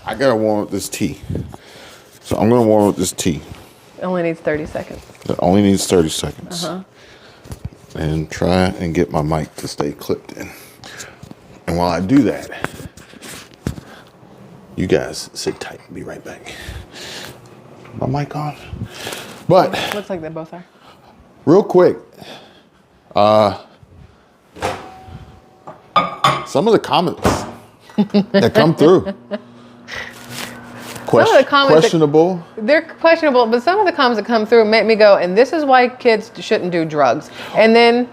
I gotta warm up this tea. So I'm gonna warm up this tea. It only needs 30 seconds. It only needs 30 seconds. And try and get my mic to stay clipped in. And while I do that, you guys sit tight. Be right back. My mic on. But looks like they both are. Real quick, some of the comments that come through. Some of the comments questionable. They're questionable, but some of the comments that come through make me go, and this is why kids shouldn't do drugs. And then...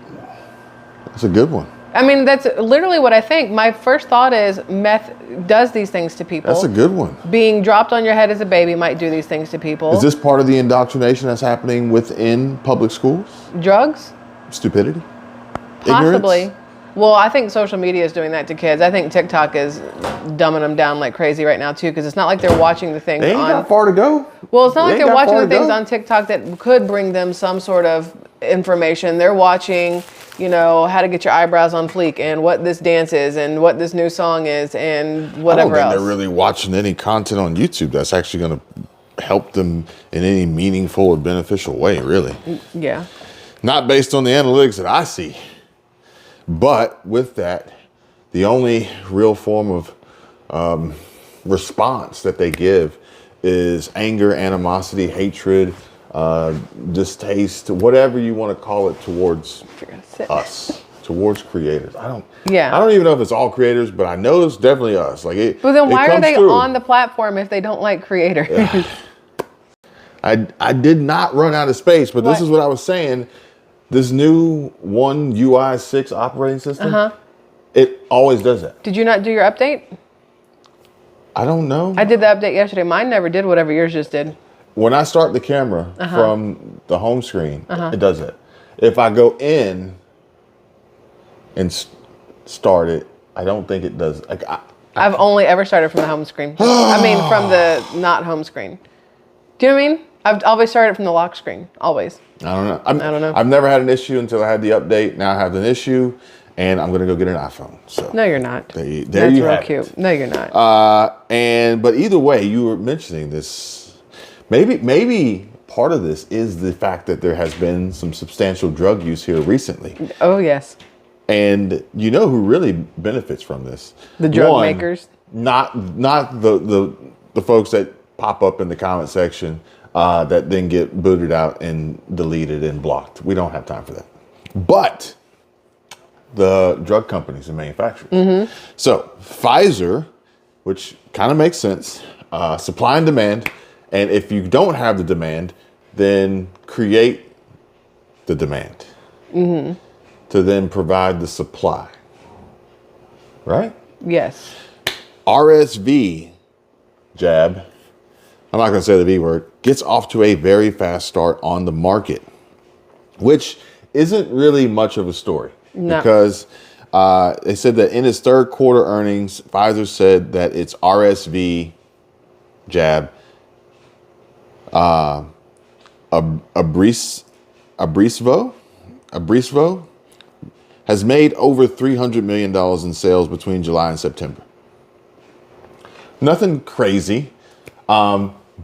That's a good one. I mean, that's literally what I think. My first thought is meth does these things to people. That's a good one. Being dropped on your head as a baby might do these things to people. Is this part of the indoctrination that's happening within public schools? Drugs? Stupidity? Possibly. Ignorance? Well, I think social media is doing that to kids. I think TikTok is dumbing them down like crazy right now too, because it's not like they're watching the things They ain't got far to go. Well, it's not like they're watching the things on TikTok that could bring them some sort of information. They're watching, you know, how to get your eyebrows on fleek and what this dance is and what this new song is and whatever else. I don't think they're really watching any content on YouTube that's actually going to help them in any meaningful or beneficial way, really. Yeah. Not based on the analytics that I see. But with that, the only real form of response that they give is anger, animosity, hatred, distaste, whatever you want to call it towards us, towards creators. I don't even know if it's all creators, but I know it's definitely us. Like it. But then why are they through. on the platform if they don't like creators? I did not run out of space, but this is what I was saying. This new One UI 6 operating system, it always does that. Did you not do your update? I don't know. I did the update yesterday. Mine never did whatever yours just did. When I start the camera from the home screen, it does it. If I go in and start it, I don't think it does. Like I've only ever started from the home screen. I mean, from the not home screen. Do you know what I mean? I've always started from the lock screen. Always. I don't know. I don't know. I've never had an issue until I had the update. Now I have an issue, and I'm gonna go get an iPhone. So no, you're not. There That's you real have cute. it. No, you're not. But either way, you were mentioning this. Maybe part of this is the fact that there has been some substantial drug use here recently. Oh yes. And you know who really benefits from this? The drug makers. Not the folks that pop up in the comment section. That then get booted out and deleted and blocked. We don't have time for that. But the drug companies and manufacturers. So Pfizer, which kind of makes sense, supply and demand. And if you don't have the demand, then create the demand to then provide the supply. Right? Yes. RSV jab. I'm not going to say the V word, gets off to a very fast start on the market, which isn't really much of a story. No. Because they said that in its third quarter earnings, Pfizer said that its RSV jab, Abrysvo, has made over $300 million in sales between July and September. Nothing crazy.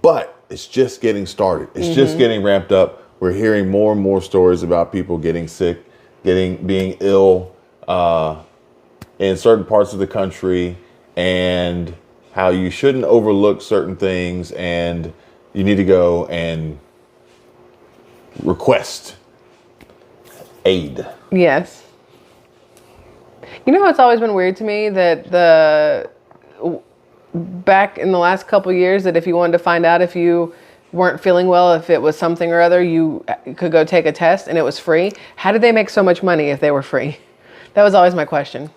But it's just getting started. It's just getting ramped up. We're hearing more and more stories about people getting sick, being ill in certain parts of the country, and how you shouldn't overlook certain things, and you need to go and request aid. Yes. You know what's always been weird to me? That back in the last couple years, that if you wanted to find out if you weren't feeling well, if it was something or other, you could go take a test and it was free. How did they make so much money if they were free? That was always my question.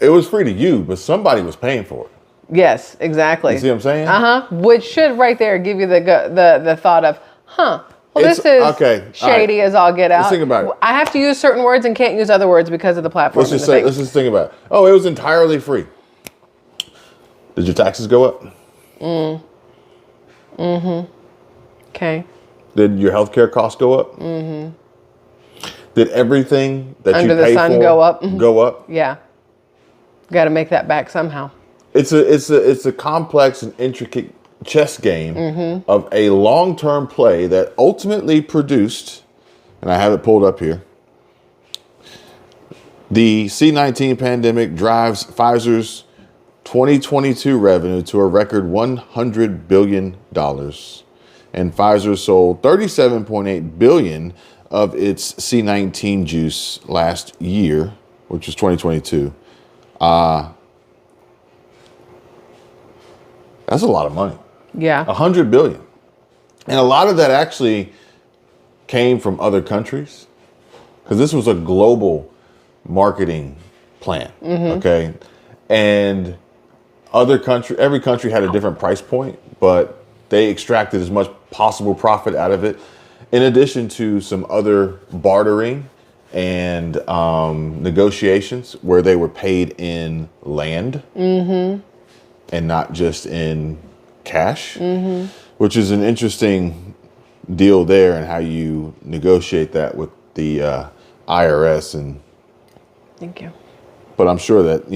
It was free to you, but somebody was paying for it. Yes, exactly. You see what I'm saying? Which should right there give you the thought of, well, this is shady as all get out. Let's think about it. I have to use certain words and can't use other words because of the platform. Let's just think about it. Oh, it was entirely free. Did your taxes go up? Okay. Did your healthcare costs go up? Did everything that Under you pay the sun for go up? Go up? Yeah. Got to make that back somehow. It's a complex and intricate chess game of a long-term play that ultimately produced, and I have it pulled up here. The C-19 pandemic drives Pfizer's 2022 revenue to a record $100 billion. And Pfizer sold 37.8 billion of its C-19 juice last year, which was 2022. That's a lot of money. Yeah. 100 billion. And a lot of that actually came from other countries, because this was a global marketing plan. Okay. And every country had a different price point, but they extracted as much possible profit out of it, in addition to some other bartering and negotiations where they were paid in land and not just in cash, which is an interesting deal there, and how you negotiate that with the IRS. And Thank you. but I'm sure that,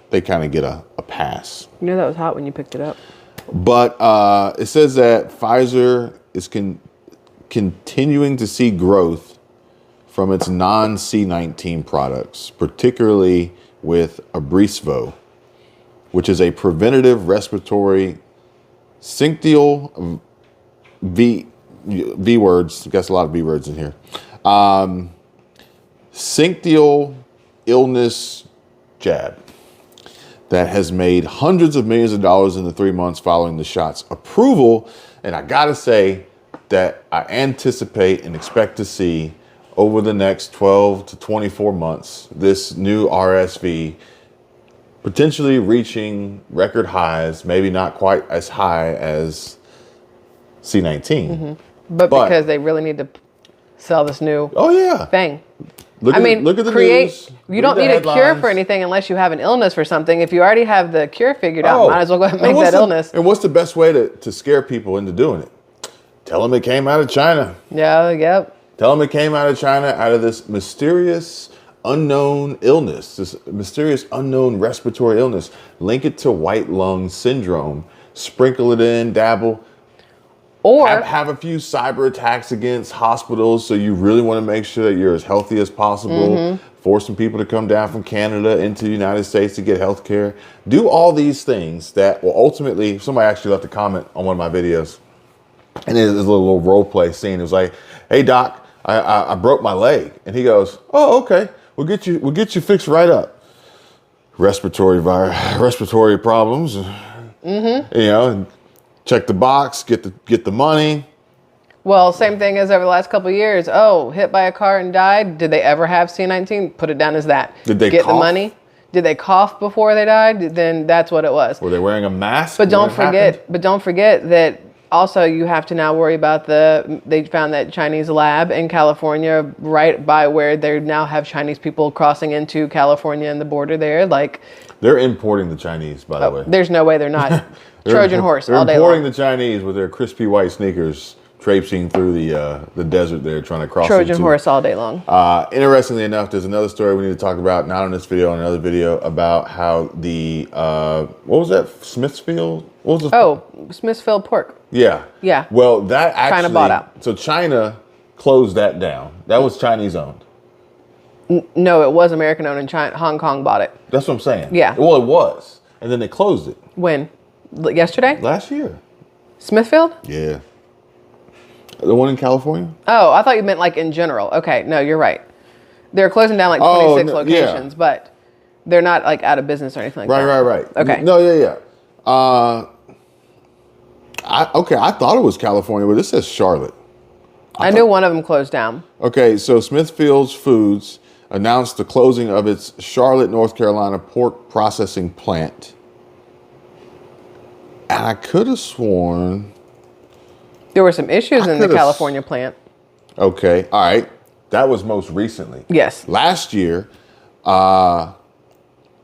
they kind of get a pass. You know that was hot when you picked it up. But it says that Pfizer is continuing to see growth from its non-C-19 products, particularly with Abrysvo, which is a preventative respiratory syncytial V words. I guess a lot of V words in here. Syncytial illness jab that has made hundreds of millions of dollars in the 3 months following the shot's approval. And I gotta say that I anticipate and expect to see over the next 12 to 24 months, this new RSV potentially reaching record highs, maybe not quite as high as C-19. But because they really need to sell this new thing. Look at the news. You don't need a cure for anything unless you have an illness for something. If you already have the cure figured out, might as well go ahead and make that illness. And what's the best way to scare people into doing it? Tell them it came out of China. Yeah, yep. Tell them it came out of China, out of this mysterious unknown illness, this mysterious unknown respiratory illness. Link it to white lung syndrome. Sprinkle it in, dabble. Or have a few cyber attacks against hospitals, so you really want to make sure that you're as healthy as possible. Forcing people to come down from Canada into the United States to get health care. Do all these things that will ultimately, somebody actually left a comment on one of my videos, and it was a little role play scene. It was like, hey doc, I broke my leg. And he goes, oh, okay, we'll get you fixed right up. Respiratory problems, and check the box, get the money. Well, same thing as over the last couple of years. Oh, hit by a car and died. Did they ever have C-19? Put it down as that. Did they get cough? The money? Did they cough before they died? Then that's what it was. Were they wearing a mask? But don't forget that also you have to now worry about they found that Chinese lab in California right by where they now have Chinese people crossing into California and the border there. Like, they're importing the Chinese, by the way. There's no way they're not. Trojan horse all day long. They're importing the Chinese with their crispy white sneakers traipsing through the desert there, trying to cross. Trojan horse all day long. Interestingly enough, there's another story we need to talk about, not on this video, on another video, about how the, what was that, Smithfield? What was the Smithfield pork. Yeah. Yeah. Well, that actually, China bought out. So China closed that down. That was Chinese owned. No, it was American owned, and Hong Kong bought it. That's what I'm saying. Yeah. Well, it was. And then they closed it. When? Yesterday? Last year. Smithfield? Yeah. The one in California? Oh, I thought you meant like in general. Okay, no, you're right. They're closing down like 26 locations, but they're not like out of business or anything like that. Right. Okay. No, yeah. I thought it was California, but it says Charlotte. I knew one of them closed down. Okay, so Smithfield's Foods announced the closing of its Charlotte, North Carolina pork processing plant. And I could have sworn there were some issues in the California plant. Okay, all right. That was most recently. Yes. Last year,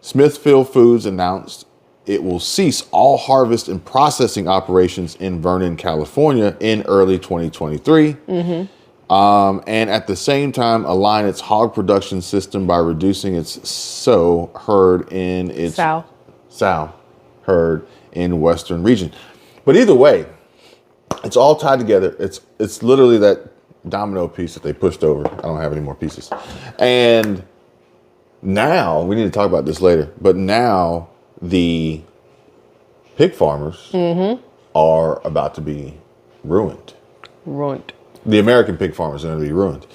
Smithfield Foods announced it will cease all harvest and processing operations in Vernon, California in early 2023. And at the same time, align its hog production system by reducing its sow herd in its... Sow. herd in Western region. But either way, it's all tied together. It's literally that domino piece that they pushed over. I don't have any more pieces. And now, we need to talk about this later, but now the pig farmers are about to be ruined. Ruined. The American pig farmers are going to be ruined.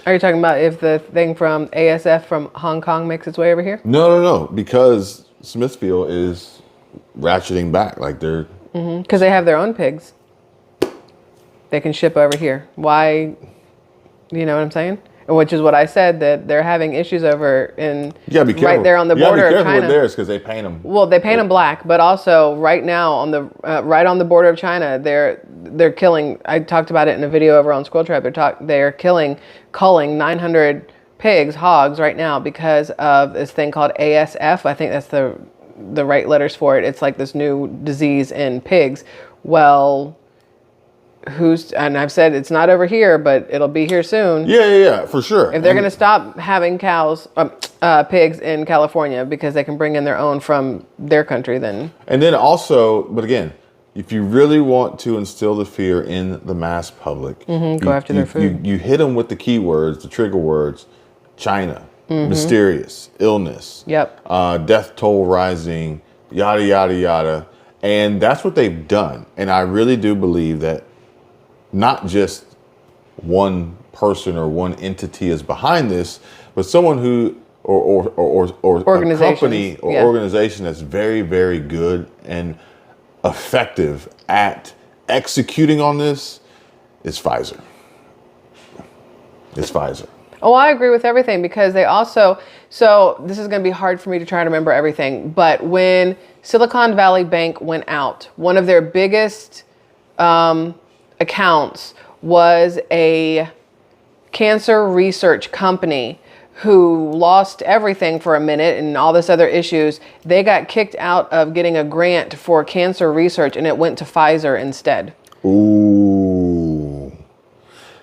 Are you talking about if the thing from ASF from Hong Kong makes its way over here? No, because Smithfield is ratcheting back. Like they're... Because they have their own pigs. They can ship over here. Why? You know what I'm saying? Which is what I said, that they're having issues over in right there on the border of China. With theirs because they paint them. Well, they paint them black, but also right now on the right on the border of China, they're killing. I talked about it in a video over on SquirrelTribe. They're culling 900 pigs, hogs right now because of this thing called ASF. I think that's the right letters for it. It's like this new disease in pigs. Well, and I've said it's not over here, but it'll be here soon. Yeah, for sure. If they're going to stop having pigs in California because they can bring in their own from their country, then. And then also, but again, if you really want to instill the fear in the mass public, go after their food. You hit them with the keywords, the trigger words: China, mysterious illness, death toll rising, yada yada yada, and that's what they've done. And I really do believe that not just one person or one entity is behind this, but someone who or a company or organization that's very, very good and effective at executing on this is Pfizer. It's Pfizer. Oh, I agree with everything because they also, so this is going to be hard for me to try to remember everything, but when Silicon Valley Bank went out, one of their biggest accounts was a cancer research company who lost everything for a minute and all this other issues. They got kicked out of getting a grant for cancer research and it went to Pfizer instead. Ooh.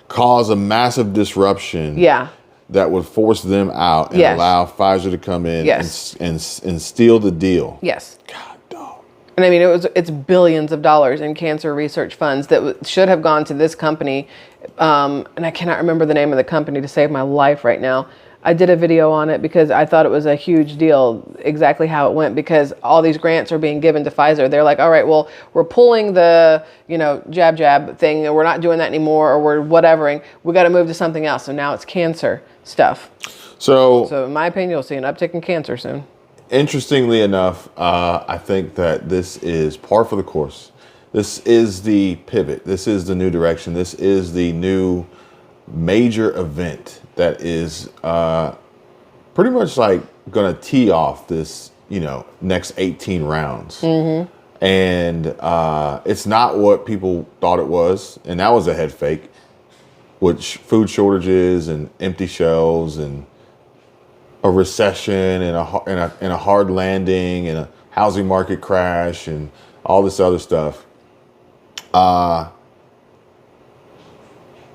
Cause a massive disruption. Yeah. That would force them out and allow Pfizer to come in and steal the deal. Yes. God, dog. And I mean, it's billions of dollars in cancer research funds that should have gone to this company. And I cannot remember the name of the company to save my life right now. I did a video on it because I thought it was a huge deal, exactly how it went, because all these grants are being given to Pfizer. They're like, all right, well, we're pulling the, jab thing, and we're not doing that anymore, or we're whatevering. We got to move to something else. So now it's cancer stuff. So in my opinion, you'll see an uptick in cancer soon. Interestingly enough, I think that this is par for the course. This is the pivot. This is the new direction. This is the new major event that is pretty much like going to tee off this, next 18 rounds. And it's not what people thought it was. And that was a head fake, which food shortages and empty shelves and a recession and a hard landing and a housing market crash and all this other stuff.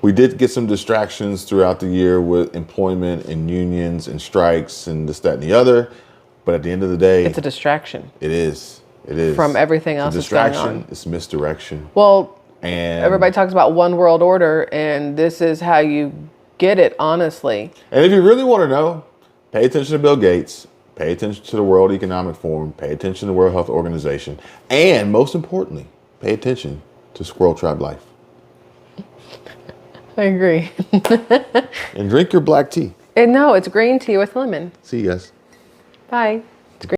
We did get some distractions throughout the year with employment and unions and strikes and this, that, and the other. But at the end of the day, it's a distraction. It is. It is. From everything else that's going on. Distraction. It's misdirection. Well, and everybody talks about one world order, and this is how you get it, honestly. And if you really want to know, pay attention to Bill Gates, pay attention to the World Economic Forum, pay attention to the World Health Organization, and most importantly, pay attention to SquirrelTribe Life. I agree. And drink your black tea. And no, it's green tea with lemon. See you guys. Bye.